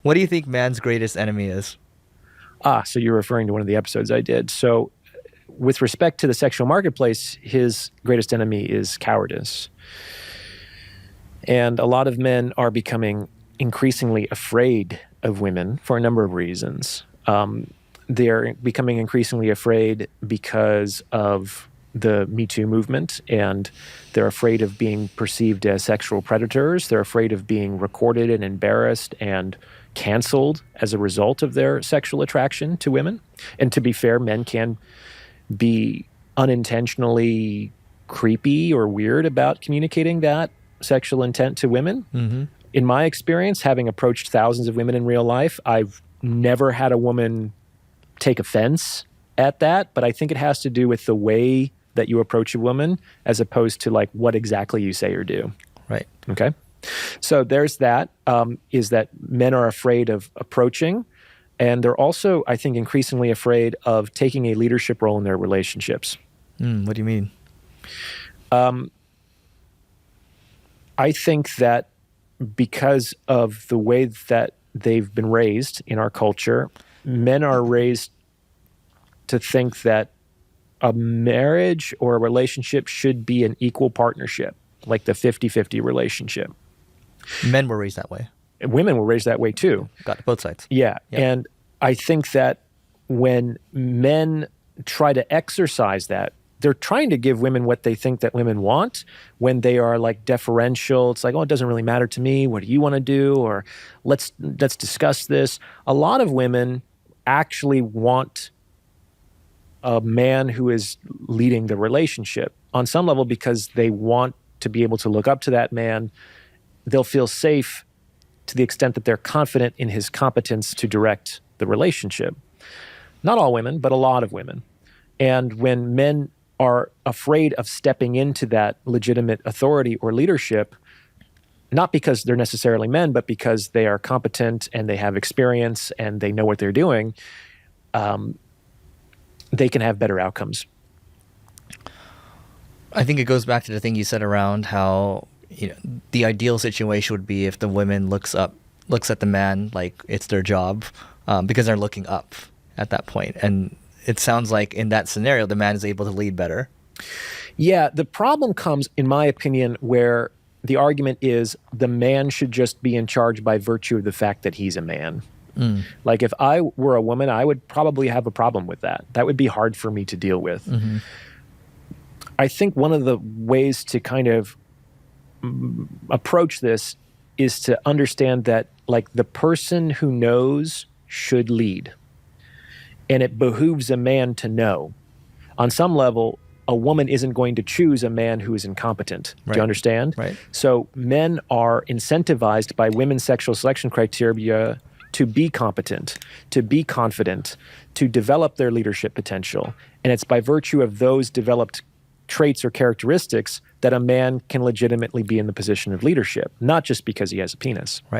What do you think man's greatest enemy is? So you're referring to one of the episodes I did. So with respect to the sexual marketplace, his greatest enemy is cowardice. And a lot of men are becoming increasingly afraid of women for a number of reasons. They're becoming increasingly afraid because of the Me Too movement, and they're afraid of being perceived as sexual predators. They're afraid of being recorded and embarrassed and canceled as a result of their sexual attraction to women. And to be fair, men can be unintentionally creepy or weird about communicating that sexual intent to women. Mm-hmm. In my experience, having approached thousands of women in real life, I've never had a woman take offense at that, but I think it has to do with the way that you approach a woman as opposed to like what exactly you say or do. Right. Okay. So there's that, is that men are afraid of approaching, and they're also, I think, increasingly afraid of taking a leadership role in their relationships. What do you mean? I think that because of the way that they've been raised in our culture, men are raised to think that a marriage or a relationship should be an equal partnership, like the 50-50 relationship. Men were raised that way. Women were raised that way too. Got both sides. Yeah. And I think that when men try to exercise that, they're trying to give women what they think that women want. When they are like deferential, it's like, oh, it doesn't really matter to me. What do you want to do? Or let's discuss this. A lot of women actually want a man who is leading the relationship on some level because they want to be able to look up to that man. They'll feel safe to the extent that they're confident in his competence to direct the relationship. Not all women, but a lot of women. And when men are afraid of stepping into that legitimate authority or leadership, not because they're necessarily men, but because they are competent and they have experience and they know what they're doing, they can have better outcomes. I think it goes back to the thing you said around how, the ideal situation would be if the woman looks at the man like it's their job, because they're looking up at that point. And it sounds like in that scenario, the man is able to lead better. Yeah, the problem comes, in my opinion, where the argument is the man should just be in charge by virtue of the fact that he's a man. Like if I were a woman, I would probably have a problem with that. That would be hard for me to deal with. Mm-hmm. I think one of the ways to kind of approach this is to understand that like the person who knows should lead. And it behooves a man to know. On some level, a woman isn't going to choose a man who is incompetent. Right. Do you understand? Right. So men are incentivized by women's sexual selection criteria to be competent, to be confident, to develop their leadership potential. And it's by virtue of those developed traits or characteristics that a man can legitimately be in the position of leadership, not just because he has a penis. Right.